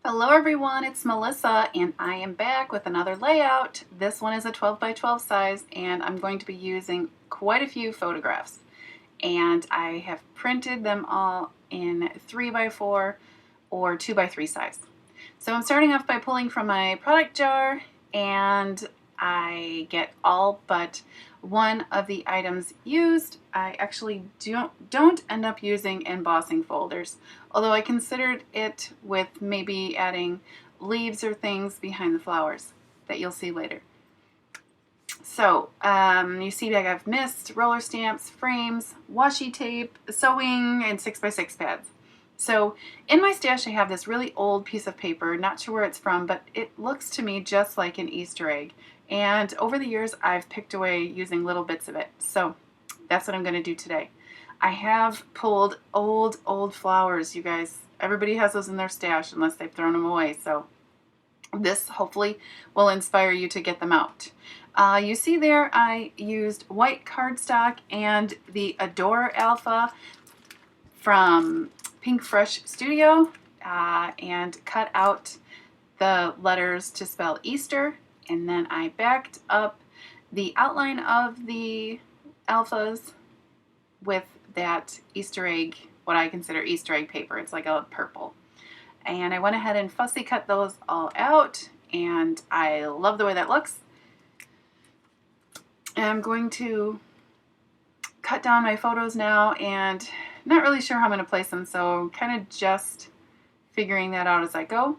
Hello everyone, it's Melissa and I am back with another layout. This one is a 12 by 12 size and I'm going to be using quite a few photographs. And I have printed them all in 3 by 4 or 2 by 3 size. So I'm starting off by pulling from my product jar and I get all but one of the items used. I actually don't end up using embossing folders, although I considered it with maybe adding leaves or things behind the flowers that you'll see later. So you see I have mist, roller stamps, frames, washi tape, sewing, and 6x6 pads. So in my stash I have this really old piece of paper, not sure where it's from, but it looks to me just like an Easter egg. And over the years I've picked away using little bits of it. So that's what I'm going to do today. I have pulled old flowers, you guys. Everybody has those in their stash unless they've thrown them away. So this hopefully will inspire you to get them out. You see there I used white cardstock and the Adore Alpha from Pink Fresh Studio and cut out the letters to spell Easter, and then I backed up the outline of the alphas with that Easter egg, what I consider Easter egg paper. It's like a purple. And I went ahead and fussy cut those all out, and I love the way that looks. And I'm going to cut down my photos now, and not really sure how I'm going to place them, so kind of just figuring that out as I go.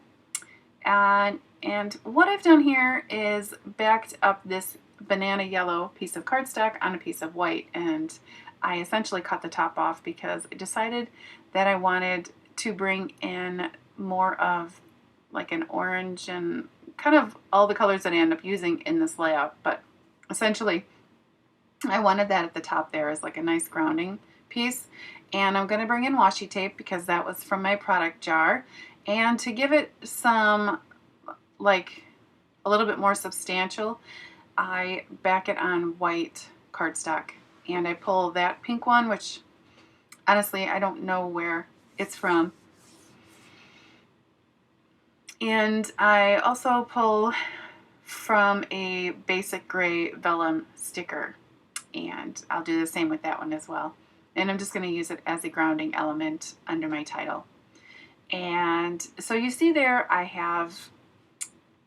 And what I've done here is backed up this banana yellow piece of cardstock on a piece of white, and I essentially cut the top off because I decided that I wanted to bring in more of like an orange and kind of all the colors that I end up using in this layout, but essentially I wanted that at the top there as like a nice grounding piece. And I'm going to bring in washi tape because that was from my product jar, and to give it some like a little bit more substantial, I back it on white cardstock, and I pull that pink one, which honestly I don't know where it's from, and I also pull from a basic gray vellum sticker, and I'll do the same with that one as well. And I'm just going to use it as a grounding element under my title. And so you see there I have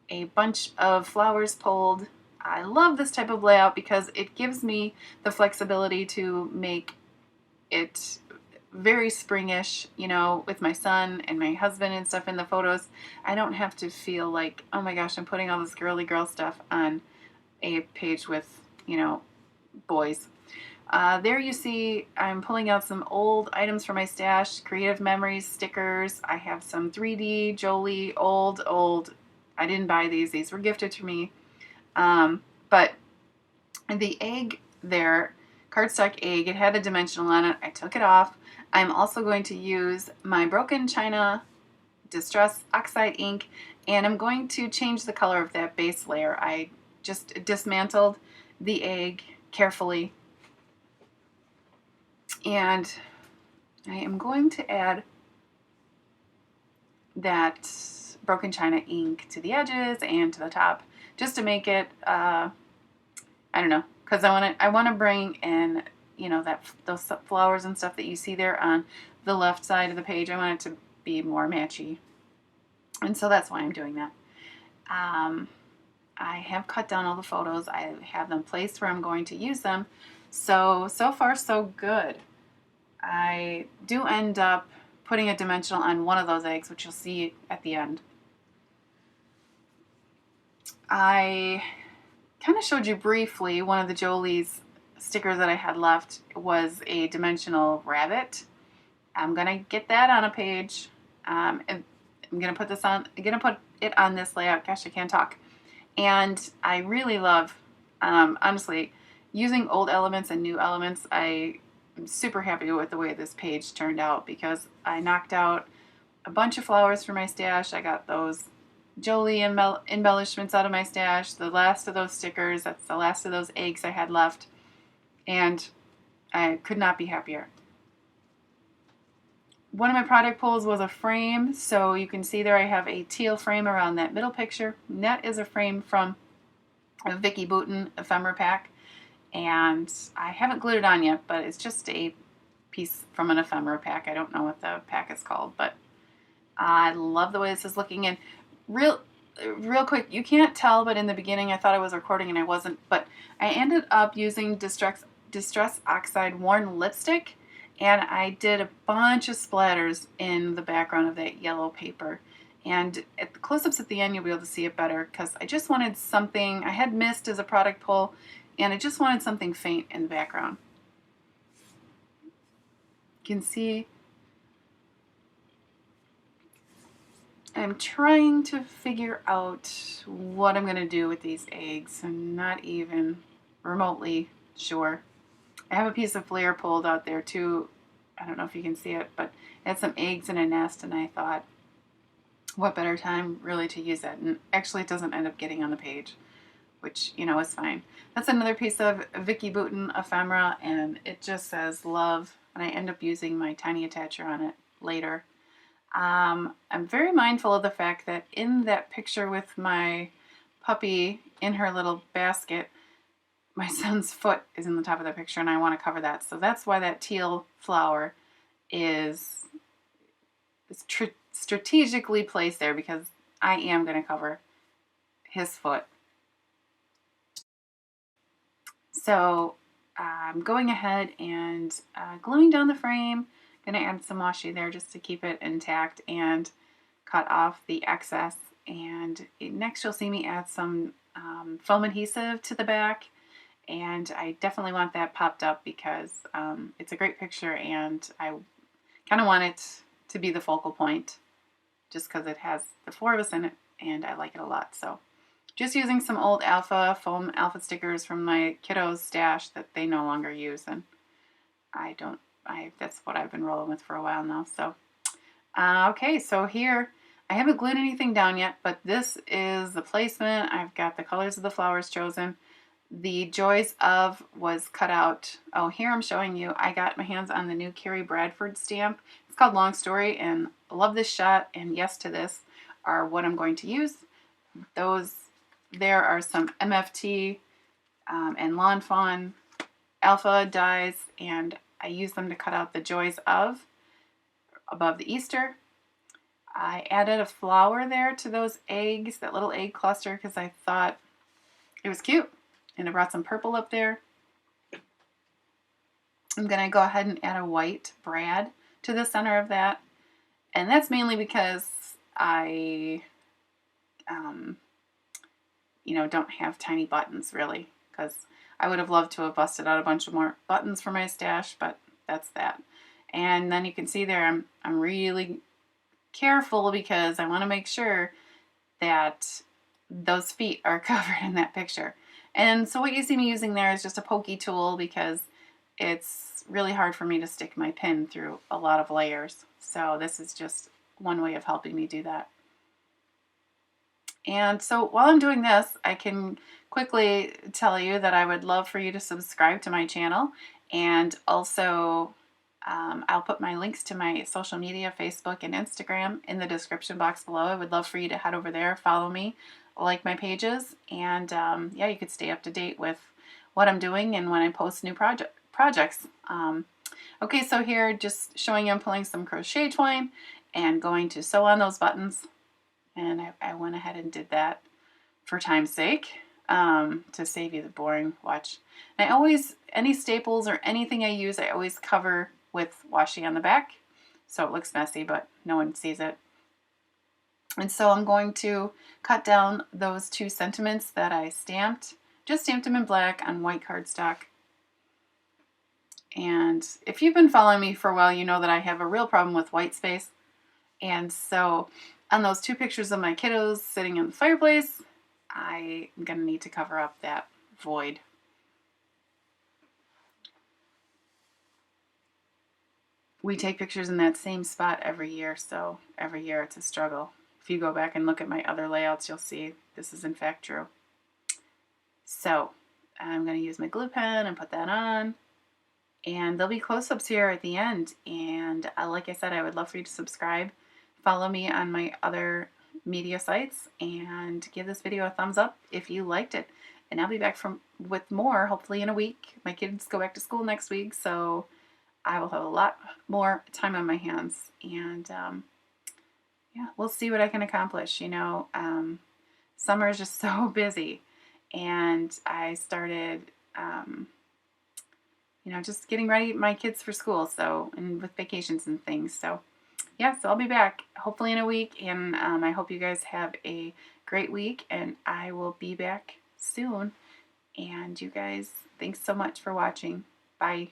a bunch of flowers pulled. I love this type of layout because it gives me the flexibility to make it very springish, you know, with my son and my husband and stuff in the photos. I don't have to feel like, oh my gosh, I'm putting all this girly girl stuff on a page with, you know, boys. There you see I'm pulling out some old items from my stash, Creative Memories stickers. I have some 3D Jolie, old. I didn't buy these were gifted to me. But the egg there, cardstock egg, it had a dimensional on it. I took it off. I'm also going to use my Broken China Distress Oxide ink, and I'm going to change the color of that base layer. I just dismantled the egg carefully, and I am going to add that Broken China ink to the edges and to the top, just to make it, I don't know, because I want to bring in, you know, those flowers and stuff that you see there on the left side of the page. I want it to be more matchy, and so that's why I'm doing that. I have cut down all the photos. I have them placed where I'm going to use them. So far so good. I do end up putting a dimensional on one of those eggs, which you'll see at the end. I kind of showed you briefly one of the Jolie's stickers that I had left was a dimensional rabbit. I'm gonna get that on a page. And I'm gonna put it on this layout. Gosh, I can't talk. And I really love, honestly, using old elements and new elements. I'm super happy with the way this page turned out because I knocked out a bunch of flowers from my stash. I got those Jolie embellishments out of my stash, the last of those stickers, that's the last of those eggs I had left, and I could not be happier. One of my product pulls was a frame, so you can see there I have a teal frame around that middle picture. And that is a frame from a Vicky Bouton ephemera pack, and I haven't glued it on yet, but it's just a piece from an ephemera pack. I don't know what the pack is called, but I love the way this is looking. And real quick, you can't tell, but in the beginning I thought I was recording and I wasn't, but I ended up using Distress Oxide Worn Lipstick, and I did a bunch of splatters in the background of that yellow paper. And at the close-ups at the end, you'll be able to see it better, because I just wanted something. I had mist as a product pull, and I just wanted something faint in the background. You can see I'm trying to figure out what I'm going to do with these eggs. I'm not even remotely sure. I have a piece of flare pulled out there too. I don't know if you can see it, but it had some eggs in a nest, and I thought, what better time really to use that? And actually it doesn't end up getting on the page, which, you know, is fine. That's another piece of Vicky Bouton ephemera, and it just says love, and I end up using my tiny attacher on it later. I'm very mindful of the fact that in that picture with my puppy in her little basket, my son's foot is in the top of the picture, and I want to cover that. So that's why that teal flower is strategically placed there, because I am going to cover his foot. So I'm going ahead and gluing down the frame. Going to add some washi there just to keep it intact and cut off the excess. And next you'll see me add some foam adhesive to the back. And I definitely want that popped up, because it's a great picture, and I kind of want it to be the focal point, just because it has the four of us in it, and I like it a lot. So just using some old foam alpha stickers from my kiddos' stash that they no longer use, and that's what I've been rolling with for a while now. So okay, so here I haven't glued anything down yet, but this is the placement. I've got the colors of the flowers chosen. The Joys of was cut out. Oh, here I'm showing you. I got my hands on the new Carrie Bradford stamp. It's called Long Story, and I love this shot, and yes to this are what I'm going to use. There are some MFT and Lawn Fawn alpha dyes, and I use them to cut out the Joys of above the Easter. I added a flower there to those eggs, that little egg cluster, because I thought it was cute. And I brought some purple up there. I'm going to go ahead and add a white brad to the center of that. And that's mainly because I, don't have tiny buttons really. Because I would have loved to have busted out a bunch of more buttons for my stash, but that's that. And then you can see there I'm really careful, because I want to make sure that those feet are covered in that picture. And so what you see me using there is just a pokey tool, because it's really hard for me to stick my pin through a lot of layers. So this is just one way of helping me do that. And so while I'm doing this, I can quickly tell you that I would love for you to subscribe to my channel, and also I'll put my links to my social media, Facebook and Instagram, in the description box below. I would love for you to head over there, follow me, like my pages, and yeah, you could stay up to date with what I'm doing and when I post new projects. Okay, so here just showing you I'm pulling some crochet twine and going to sew on those buttons, and I went ahead and did that for time's sake, to save you the boring watch. And any staples or anything I use, I always cover with washi on the back, so it looks messy, but no one sees it. And so I'm going to cut down those 2 sentiments that I stamped. Just stamped them in black on white cardstock. And if you've been following me for a while, you know that I have a real problem with white space. And so on those 2 pictures of my kiddos sitting in the fireplace, I'm going to need to cover up that void. We take pictures in that same spot every year, so every year it's a struggle. If you go back and look at my other layouts, you'll see this is in fact true. So I'm going to use my glue pen and put that on. And there'll be close-ups here at the end. And like I said, I would love for you to subscribe, follow me on my other media sites, and give this video a thumbs up if you liked it. And I'll be back with more, hopefully in a week. My kids go back to school next week, so I will have a lot more time on my hands. And yeah, we'll see what I can accomplish. Summer is just so busy. And I started, just getting ready my kids for school, and with vacations and things. So yeah, so I'll be back hopefully in a week, and I hope you guys have a great week, and I will be back soon. And you guys, thanks so much for watching. Bye.